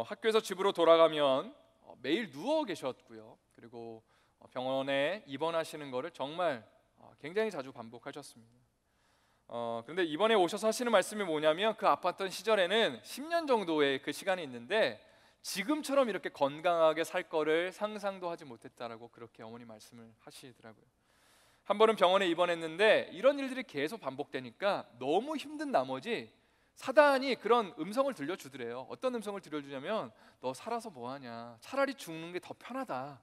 학교에서 집으로 돌아가면 매일 누워 계셨고요. 그리고 병원에 입원하시는 거를 정말 굉장히 자주 반복하셨습니다. 그런데 이번에 오셔서 하시는 말씀이 뭐냐면 그 아팠던 시절에는 10년 정도의 그 시간이 있는데 지금처럼 이렇게 건강하게 살 거를 상상도 하지 못했다라고 그렇게 어머니 말씀을 하시더라고요. 한 번은 병원에 입원했는데 이런 일들이 계속 반복되니까 너무 힘든 나머지 사단이 그런 음성을 들려주더래요. 어떤 음성을 들려주냐면 너 살아서 뭐하냐, 차라리 죽는 게 더 편하다,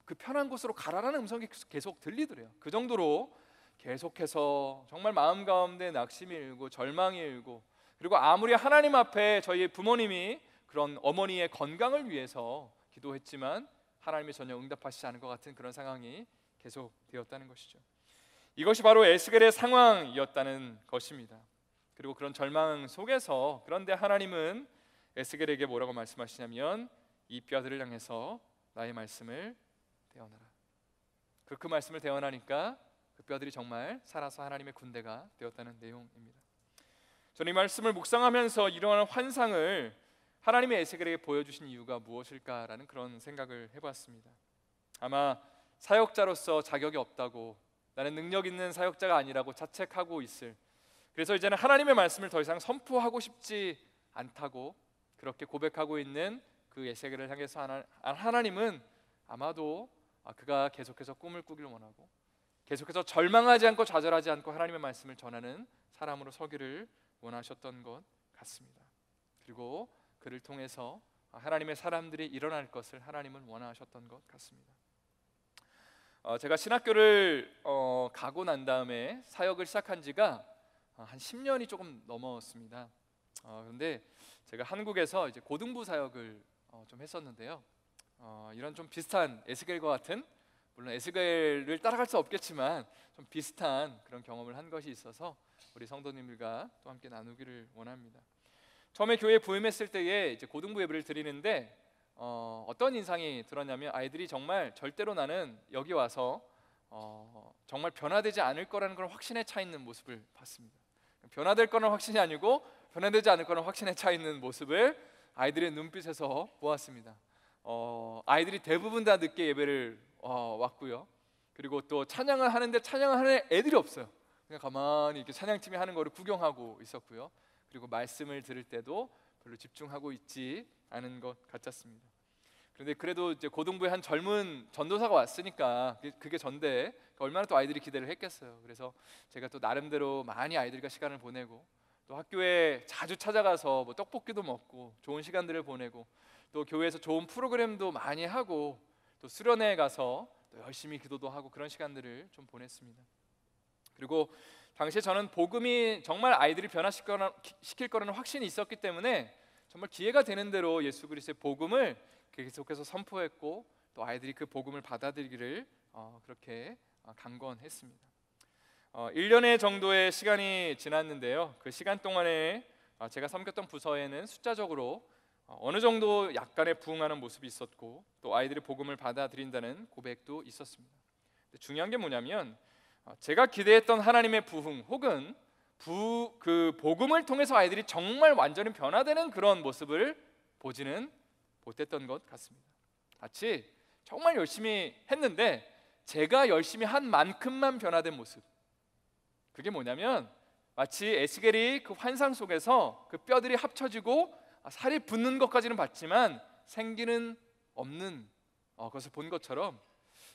그 편한 곳으로 가라라는 음성이 계속 들리더래요. 그 정도로 계속해서 정말 마음 가운데 낙심이 일고 절망이 일고, 그리고 아무리 하나님 앞에 저희 부모님이 그런 어머니의 건강을 위해서 기도했지만 하나님이 전혀 응답하시지 않은 것 같은 그런 상황이 계속 되었다는 것이죠. 이것이 바로 에스겔의 상황이었다는 것입니다. 그리고 그런 절망 속에서 그런데 하나님은 에스겔에게 뭐라고 말씀하시냐면 이 뼈들을 향해서 나의 말씀을 대언하라. 그 말씀을 대언하니까 그 뼈들이 정말 살아서 하나님의 군대가 되었다는 내용입니다. 저는 이 말씀을 묵상하면서 이러한 환상을 하나님의 에스겔에게 보여주신 이유가 무엇일까라는 그런 생각을 해봤습니다. 아마 사역자로서 자격이 없다고, 나는 능력 있는 사역자가 아니라고 자책하고 있을, 그래서 이제는 하나님의 말씀을 더 이상 선포하고 싶지 않다고 그렇게 고백하고 있는 그 에스겔을 향해서 하나님은 아마도 그가 계속해서 꿈을 꾸길 원하고 계속해서 절망하지 않고 좌절하지 않고 하나님의 말씀을 전하는 사람으로 서기를 원하셨던 것 같습니다. 그리고 그를 통해서 하나님의 사람들이 일어날 것을 하나님은 원하셨던 것 같습니다. 제가 신학교를 가고 난 다음에 사역을 시작한 지가 한 10년이 조금 넘었습니다. 그런데 제가 한국에서 이제 고등부 사역을 좀 했었는데요. 이런 좀 비슷한 에스겔과 같은, 물론 에스겔을 따라갈 수 없겠지만 좀 비슷한 그런 경험을 한 것이 있어서 우리 성도님들과 또 함께 나누기를 원합니다. 처음에 교회에 부임했을 때에 이제 고등부 예배를 드리는데 어떤 인상이 들었냐면 아이들이 정말 절대로 나는 여기 와서 정말 변화되지 않을 거라는 그런 확신에 차 있는 모습을 봤습니다. 변화될 거는 확신이 아니고 변화되지 않을 거는 확신에 차 있는 모습을 아이들의 눈빛에서 보았습니다. 아이들이 대부분 다 늦게 예배를 왔고요. 그리고 또 찬양을 하는데 찬양을 하는 애들이 없어요. 그냥 가만히 이렇게 찬양팀이 하는 거를 구경하고 있었고요. 그리고 말씀을 들을 때도 별로 집중하고 있지 않은 것 같았습니다. 그런데 그래도 이제 고등부에 한 젊은 전도사가 왔으니까 그게 전데 얼마나 또 아이들이 기대를 했겠어요. 그래서 제가 또 나름대로 많이 아이들과 시간을 보내고 또 학교에 자주 찾아가서 뭐 떡볶이도 먹고 좋은 시간들을 보내고 또 교회에서 좋은 프로그램도 많이 하고 또 수련회에 가서 또 열심히 기도도 하고 그런 시간들을 좀 보냈습니다. 그리고 당시에 저는 복음이 정말 아이들이 변화시킬 거라는 확신이 있었기 때문에 정말 기회가 되는 대로 예수 그리스도의 복음을 계속해서 선포했고 또 아이들이 그 복음을 받아들이기를 그렇게 강권했습니다. 1년의 정도의 시간이 지났는데요. 그 시간 동안에 제가 섬겼던 부서에는 숫자적으로 어느 정도 약간의 부흥하는 모습이 있었고 또 아이들이 복음을 받아들인다는 고백도 있었습니다. 근데 중요한 게 뭐냐면 제가 기대했던 하나님의 부흥 혹은 그 복음을 통해서 아이들이 정말 완전히 변화되는 그런 모습을 보지는 못했던 것 같습니다. 마치 정말 열심히 했는데 제가 열심히 한 만큼만 변화된 모습, 그게 뭐냐면 마치 에스겔이 그 환상 속에서 그 뼈들이 합쳐지고 살이 붙는 것까지는 봤지만 생기는 없는 것을 본 것처럼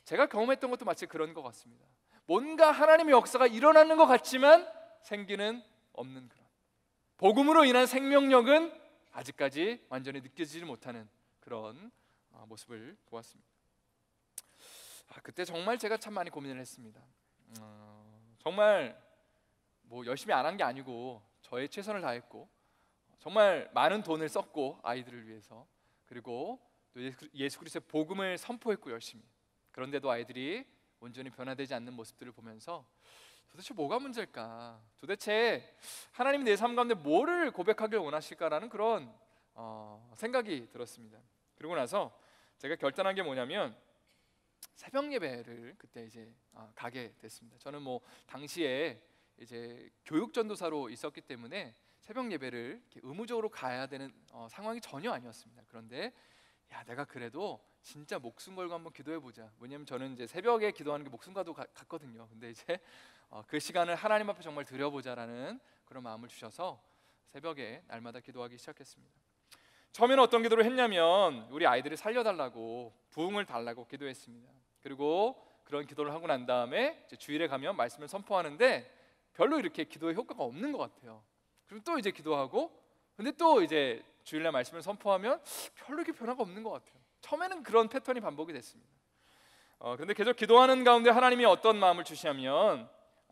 제가 경험했던 것도 마치 그런 것 같습니다. 뭔가 하나님의 역사가 일어나는 것 같지만 생기는 없는 그런 복음으로 인한 생명력은 아직까지 완전히 느껴지지 못하는 그런 모습을 보았습니다. 그때 정말 제가 참 많이 고민을 했습니다. 정말 뭐 열심히 안 한 게 아니고 저의 최선을 다했고 정말 많은 돈을 썼고 아이들을 위해서 그리고 또 예수 그리스도의 복음을 선포했고 열심히, 그런데도 아이들이 온전히 변화되지 않는 모습들을 보면서 도대체 뭐가 문제일까? 도대체 하나님이 내 삶 가운데 뭐를 고백하길 원하실까라는 그런 생각이 들었습니다. 그리고 나서 제가 결단한 게 뭐냐면 새벽 예배를 그때 이제 가게 됐습니다. 저는 뭐 당시에 이제 교육 전도사로 있었기 때문에 새벽 예배를 이렇게 의무적으로 가야 되는 상황이 전혀 아니었습니다. 그런데 내가 그래도 진짜 목숨 걸고 한번 기도해 보자. 왜냐면 저는 이제 새벽에 기도하는 게 목숨과도 같거든요. 근데 이제 그 시간을 하나님 앞에 정말 드려보자라는 그런 마음을 주셔서 새벽에 날마다 기도하기 시작했습니다. 처음에는 어떤 기도를 했냐면 우리 아이들을 살려달라고, 부흥을 달라고 기도했습니다. 그리고 그런 기도를 하고 난 다음에 이제 주일에 가면 말씀을 선포하는데 별로 이렇게 기도의 효과가 없는 것 같아요. 그럼 또 이제 기도하고, 근데 또 이제 주일날 말씀을 선포하면 별로 이렇게 변화가 없는 것 같아요. 처음에는 그런 패턴이 반복이 됐습니다. 그런데 계속 기도하는 가운데 하나님이 어떤 마음을 주시냐면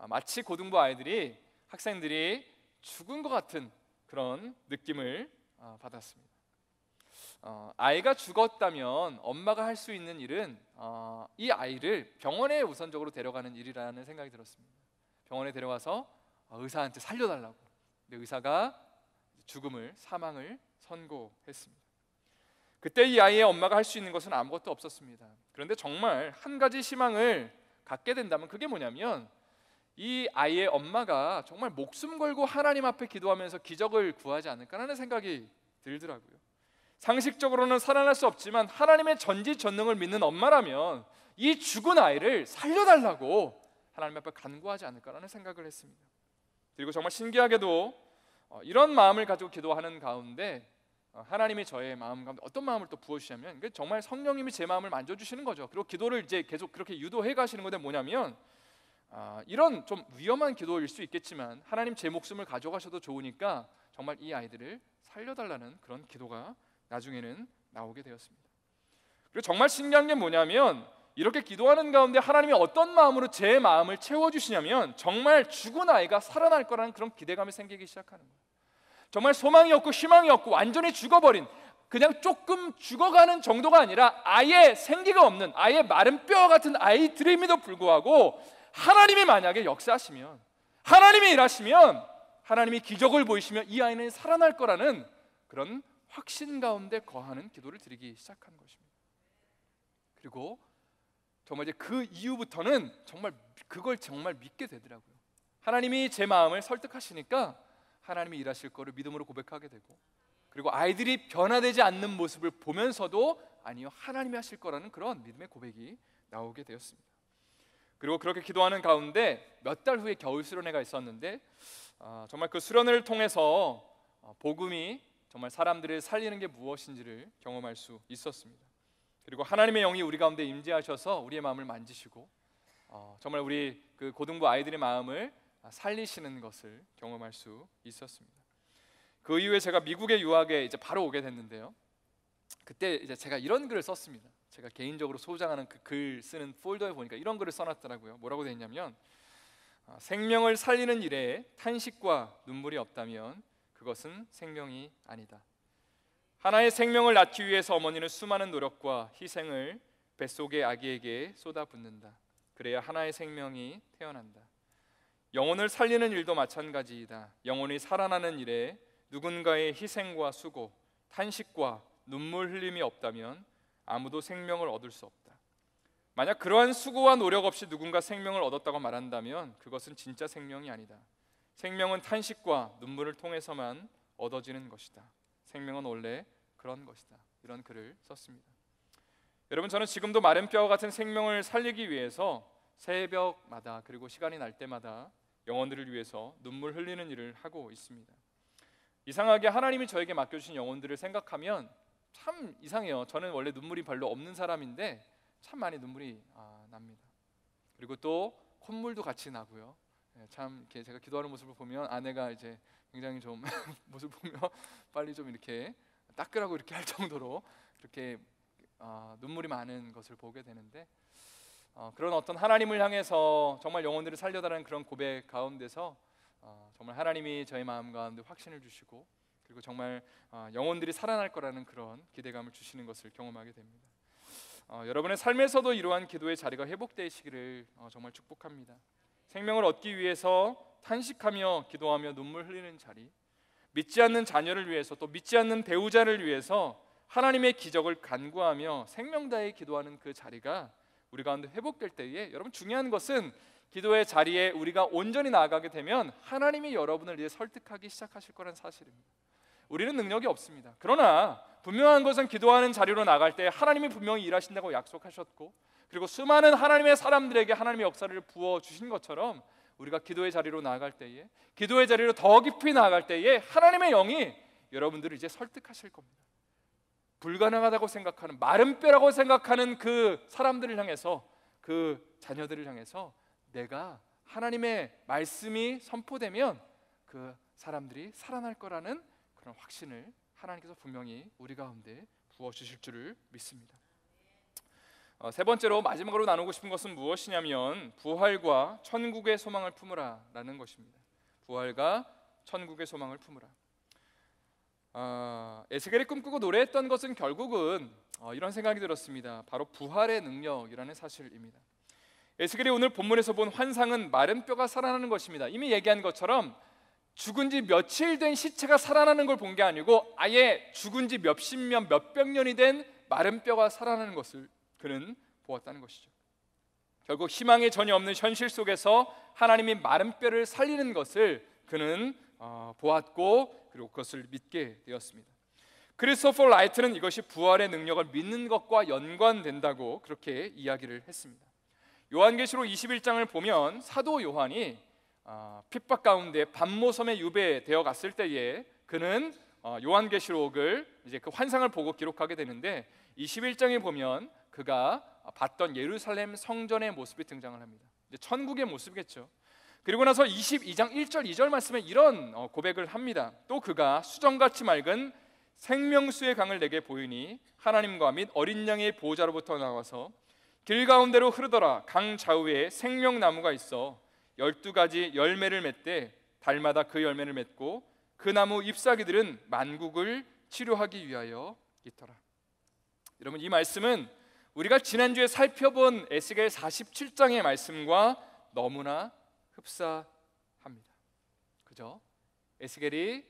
마치 고등부 아이들이, 학생들이 죽은 것 같은 그런 느낌을 받았습니다. 아이가 죽었다면 엄마가 할 수 있는 일은 이 아이를 병원에 우선적으로 데려가는 일이라는 생각이 들었습니다. 병원에 데려가서 의사한테 살려달라고. 근데 의사가 죽음을, 사망을 선고했습니다. 그때 이 아이의 엄마가 할 수 있는 것은 아무것도 없었습니다. 그런데 정말 한 가지 희망을 갖게 된다면 그게 뭐냐면 이 아이의 엄마가 정말 목숨 걸고 하나님 앞에 기도하면서 기적을 구하지 않을까라는 생각이 들더라고요. 상식적으로는 살아날 수 없지만 하나님의 전지전능을 믿는 엄마라면 이 죽은 아이를 살려달라고 하나님 앞에 간구하지 않을까라는 생각을 했습니다. 그리고 정말 신기하게도 이런 마음을 가지고 기도하는 가운데 하나님이 저의 마음 가운데 어떤 마음을 또 부어주시냐면 정말 성령님이 제 마음을 만져주시는 거죠. 그리고 기도를 이제 계속 그렇게 유도해 가시는 건데 뭐냐면 이런 좀 위험한 기도일 수 있겠지만 하나님 제 목숨을 가져가셔도 좋으니까 정말 이 아이들을 살려달라는 그런 기도가 나중에는 나오게 되었습니다. 그리고 정말 신기한 게 뭐냐면 이렇게 기도하는 가운데 하나님이 어떤 마음으로 제 마음을 채워주시냐면 정말 죽은 아이가 살아날 거라는 그런 기대감이 생기기 시작하는 거예요. 정말 소망이 없고 희망이 없고 완전히 죽어버린, 그냥 조금 죽어가는 정도가 아니라 아예 생기가 없는, 아예 마른 뼈 같은 아이들임에도 불구하고 하나님이 만약에 역사하시면, 하나님이 일하시면, 하나님이 기적을 보이시면 이 아이는 살아날 거라는 그런 확신 가운데 거하는 기도를 드리기 시작한 것입니다. 그리고 정말 이제 그 이후부터는 정말 그걸 정말 믿게 되더라고요. 하나님이 제 마음을 설득하시니까 하나님이 일하실 거를 믿음으로 고백하게 되고, 그리고 아이들이 변화되지 않는 모습을 보면서도 아니요, 하나님이 하실 거라는 그런 믿음의 고백이 나오게 되었습니다. 그리고 그렇게 기도하는 가운데 몇 달 후에 겨울 수련회가 있었는데 정말 그 수련회를 통해서 복음이 정말 사람들을 살리는 게 무엇인지를 경험할 수 있었습니다. 그리고 하나님의 영이 우리 가운데 임재하셔서 우리의 마음을 만지시고 정말 우리 그 고등부 아이들의 마음을 살리시는 것을 경험할 수 있었습니다. 그 이후에 제가 미국에 유학에 이제 바로 오게 됐는데요. 그때 이제 제가 이런 글을 썼습니다. 제가 개인적으로 소장하는 그 글 쓰는 폴더에 보니까 이런 글을 써놨더라고요. 뭐라고 되어 있냐면 생명을 살리는 일에 탄식과 눈물이 없다면 그것은 생명이 아니다. 하나의 생명을 낳기 위해서 어머니는 수많은 노력과 희생을 뱃속의 아기에게 쏟아붓는다. 그래야 하나의 생명이 태어난다. 영혼을 살리는 일도 마찬가지이다. 영혼이 살아나는 일에 누군가의 희생과 수고, 탄식과 눈물 흘림이 없다면 아무도 생명을 얻을 수 없다. 만약 그러한 수고와 노력 없이 누군가 생명을 얻었다고 말한다면 그것은 진짜 생명이 아니다. 생명은 탄식과 눈물을 통해서만 얻어지는 것이다. 생명은 원래 그런 것이다. 이런 글을 썼습니다. 여러분, 저는 지금도 마른 뼈와 같은 생명을 살리기 위해서 새벽마다 그리고 시간이 날 때마다 영혼들을 위해서 눈물 흘리는 일을 하고 있습니다. 이상하게 하나님이 저에게 맡겨주신 영혼들을 생각하면 참 이상해요. 저는 원래 눈물이 별로 없는 사람인데 참 많이 눈물이 납니다. 그리고 또 콧물도 같이 나고요. 참 이렇게 제가 기도하는 모습을 보면 아내가 이제 굉장히 좀 모습 보면 빨리 좀 이렇게 닦으라고 이렇게 할 정도로 이렇게 눈물이 많은 것을 보게 되는데 그런 어떤 하나님을 향해서 정말 영혼들을 살려달라는 그런 고백 가운데서 정말 하나님이 저의 마음 가운데 확신을 주시고 그리고 정말 영혼들이 살아날 거라는 그런 기대감을 주시는 것을 경험하게 됩니다. 여러분의 삶에서도 이러한 기도의 자리가 회복되시기를 정말 축복합니다. 생명을 얻기 위해서 탄식하며 기도하며 눈물 흘리는 자리, 믿지 않는 자녀를 위해서 또 믿지 않는 배우자를 위해서 하나님의 기적을 간구하며 생명 다해 기도하는 그 자리가 우리 가운데 회복될 때에 여러분 중요한 것은 기도의 자리에 우리가 온전히 나아가게 되면 하나님이 여러분을 이제 설득하기 시작하실 거란 사실입니다. 우리는 능력이 없습니다. 그러나 분명한 것은 기도하는 자리로 나갈 때 하나님이 분명히 일하신다고 약속하셨고 그리고 수많은 하나님의 사람들에게 하나님의 역사를 부어주신 것처럼 우리가 기도의 자리로 나아갈 때에 기도의 자리로 더 깊이 나아갈 때에 하나님의 영이 여러분들을 이제 설득하실 겁니다. 불가능하다고 생각하는 마른 뼈라고 생각하는 그 사람들을 향해서 그 자녀들을 향해서 내가 하나님의 말씀이 선포되면 그 사람들이 살아날 거라는 그런 확신을 하나님께서 분명히 우리 가운데 부어주실 줄을 믿습니다. 세 번째로 마지막으로 나누고 싶은 것은 무엇이냐면 부활과 천국의 소망을 품으라 라는 것입니다. 부활과 천국의 소망을 품으라. 에스겔이 꿈꾸고 노래했던 것은 결국은 이런 생각이 들었습니다. 바로 부활의 능력이라는 사실입니다. 에스겔이 오늘 본문에서 본 환상은 마른 뼈가 살아나는 것입니다. 이미 얘기한 것처럼 죽은 지 며칠 된 시체가 살아나는 걸 본 게 아니고 아예 죽은 지 몇십 년, 몇백 년이 된 마른 뼈가 살아나는 것을 그는 보았다는 것이죠. 결국 희망이 전혀 없는 현실 속에서 하나님이 마른 뼈를 살리는 것을 그는 보았고 그리고 그것을 믿게 되었습니다. 크리스토퍼 라이트는 이것이 부활의 능력을 믿는 것과 연관된다고 그렇게 이야기를 했습니다. 요한계시록 21장을 보면 사도 요한이 핍박 가운데 밤모섬에 유배되어 갔을 때에 그는 요한계시록을 이제 그 환상을 보고 기록하게 되는데 21장에 보면 그가 봤던 예루살렘 성전의 모습이 등장을 합니다. 이제 천국의 모습이겠죠. 그리고 나서 22장 1절 2절 말씀에 이런 고백을 합니다. 또 그가 수정같이 맑은 생명수의 강을 내게 보이니 하나님과 및 어린 양의 보호자로부터 나와서 길 가운데로 흐르더라. 강 좌우에 생명나무가 있어 12가지 열매를 맺되 달마다 그 열매를 맺고 그 나무 잎사귀들은 만국을 치료하기 위하여 있더라. 여러분, 이 말씀은 우리가 지난주에 살펴본 에스겔 47장의 말씀과 너무나 흡사합니다. 그죠? 에스겔이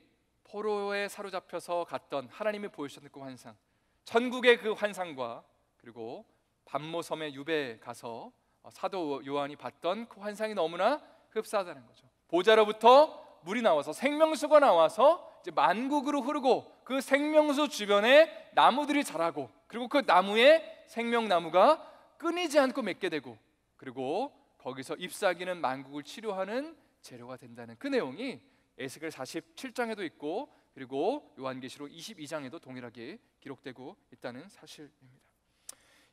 포로에 사로잡혀서 갔던 하나님이 보여주셨던 그 환상, 천국의 그 환상과 그리고 밤모섬에 유배에 가서 사도 요한이 봤던 그 환상이 너무나 흡사하다는 거죠. 보좌로부터 물이 나와서 생명수가 나와서 이제 만국으로 흐르고 그 생명수 주변에 나무들이 자라고 그리고 그 나무에 생명나무가 끊이지 않고 맺게 되고 그리고 거기서 잎사귀는 만국을 치료하는 재료가 된다는 그 내용이 에스겔 47장에도 있고 그리고 요한계시록 22장에도 동일하게 기록되고 있다는 사실입니다.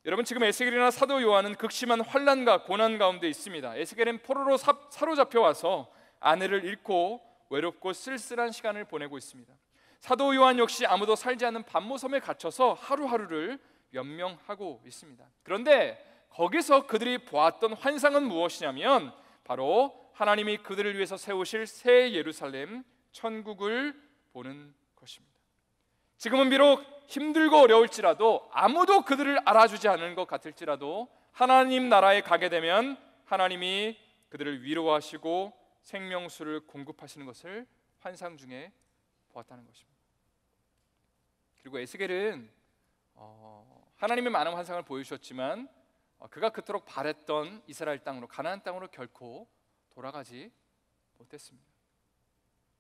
여러분, 지금 에스겔이나 사도 요한은 극심한 환난과 고난 가운데 있습니다. 에스겔은 포로로 사로잡혀 와서 아내를 잃고 외롭고 쓸쓸한 시간을 보내고 있습니다. 사도 요한 역시 아무도 살지 않는 밤모섬에 갇혀서 하루하루를 연명하고 있습니다. 그런데 거기서 그들이 보았던 환상은 무엇이냐면 바로 하나님이 그들을 위해서 세우실 새 예루살렘 천국을 보는 것입니다. 지금은 비록 힘들고 어려울지라도 아무도 그들을 알아주지 않는 것 같을지라도 하나님 나라에 가게 되면 하나님이 그들을 위로하시고 생명수를 공급하시는 것을 환상 중에 보았다는 것입니다. 그리고 에스겔은 하나님의 많은 환상을 보여주셨지만 그가 그토록 바랬던 이스라엘 땅으로 가나안 땅으로 결코 돌아가지 못했습니다.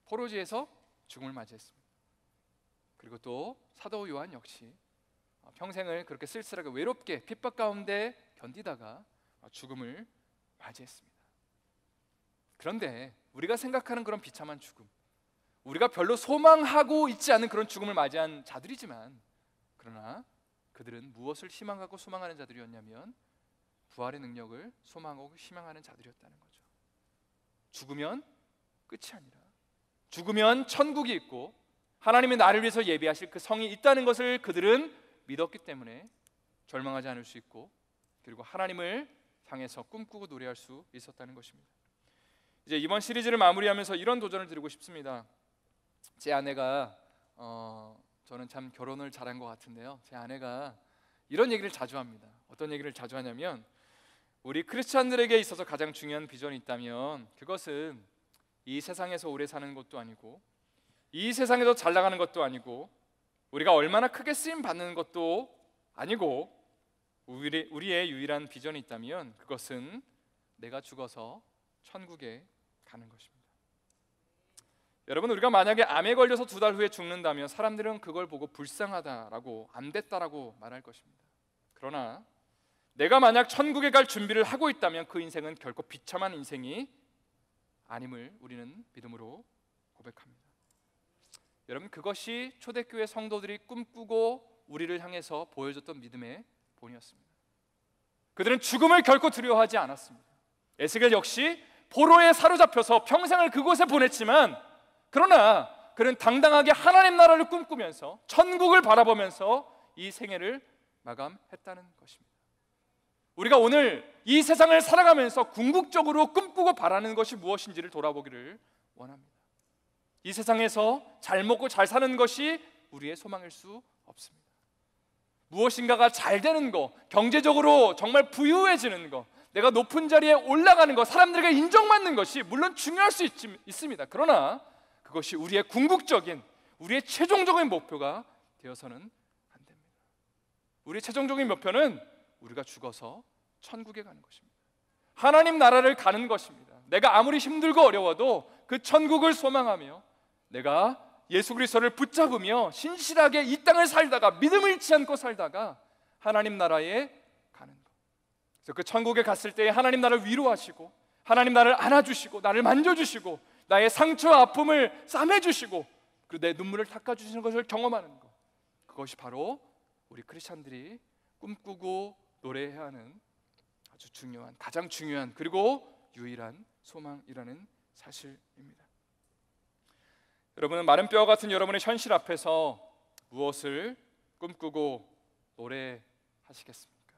포로지에서 죽음을 맞이했습니다. 그리고 또 사도 요한 역시 평생을 그렇게 쓸쓸하게 외롭게 핍박 가운데 견디다가 죽음을 맞이했습니다. 그런데 우리가 생각하는 그런 비참한 죽음, 우리가 별로 소망하고 있지 않은 그런 죽음을 맞이한 자들이지만 그러나 그들은 무엇을 희망하고 소망하는 자들이었냐면 부활의 능력을 소망하고 희망하는 자들이었다는 거죠. 죽으면 끝이 아니라 죽으면 천국이 있고 하나님이 나를 위해서 예비하실 그 성이 있다는 것을 그들은 믿었기 때문에 절망하지 않을 수 있고 그리고 하나님을 향해서 꿈꾸고 노래할 수 있었다는 것입니다. 이제 이번 시리즈를 마무리하면서 이런 도전을 드리고 싶습니다. 제 아내가 저는 참 결혼을 잘한 것 같은데요, 제 아내가 이런 얘기를 자주 합니다. 어떤 얘기를 자주 하냐면 우리 크리스찬들에게 있어서 가장 중요한 비전이 있다면 그것은 이 세상에서 오래 사는 것도 아니고 이 세상에서 잘 나가는 것도 아니고 우리가 얼마나 크게 쓰임 받는 것도 아니고 우리의 유일한 비전이 있다면 그것은 내가 죽어서 천국에 가는 것입니다. 여러분, 우리가 만약에 암에 걸려서 2달 후에 죽는다면 사람들은 그걸 보고 불쌍하다라고 안 됐다라고 말할 것입니다. 그러나 내가 만약 천국에 갈 준비를 하고 있다면 그 인생은 결코 비참한 인생이 아님을 우리는 믿음으로 고백합니다. 여러분, 그것이 초대교회 성도들이 꿈꾸고 우리를 향해서 보여줬던 믿음의 본이었습니다. 그들은 죽음을 결코 두려워하지 않았습니다. 에스겔 역시 포로에 사로잡혀서 평생을 그곳에 보냈지만 그러나 그는 당당하게 하나님 나라를 꿈꾸면서 천국을 바라보면서 이 생애를 마감했다는 것입니다. 우리가 오늘 이 세상을 살아가면서 궁극적으로 꿈꾸고 바라는 것이 무엇인지를 돌아보기를 원합니다. 이 세상에서 잘 먹고 잘 사는 것이 우리의 소망일 수 없습니다. 무엇인가가 잘 되는 것, 경제적으로 정말 부유해지는 것, 내가 높은 자리에 올라가는 것, 사람들에게 인정받는 것이 물론 중요할 수 있습니다. 그러나 그것이 우리의 궁극적인, 우리의 최종적인 목표가 되어서는 안 됩니다. 우리의 최종적인 목표는 우리가 죽어서 천국에 가는 것입니다. 하나님 나라를 가는 것입니다. 내가 아무리 힘들고 어려워도 그 천국을 소망하며 내가 예수 그리스도를 붙잡으며 신실하게 이 땅을 살다가 믿음을 잃지 않고 살다가 하나님 나라에 가는 것. 그래서 그 천국에 갔을 때 하나님 나라를 위로하시고 하나님 나를 안아주시고 나를 만져주시고 나의 상처와 아픔을 싸매주시고 그리고 내 눈물을 닦아주시는 것을 경험하는 것, 그것이 바로 우리 크리스찬들이 꿈꾸고 노래해야 하는 아주 중요한, 가장 중요한 그리고 유일한 소망이라는 사실입니다. 여러분은 마른 뼈 같은 여러분의 현실 앞에서 무엇을 꿈꾸고 노래하시겠습니까?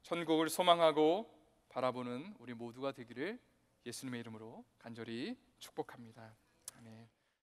천국을 소망하고 바라보는 우리 모두가 되기를 예수님의 이름으로 간절히 축복합니다. 아멘.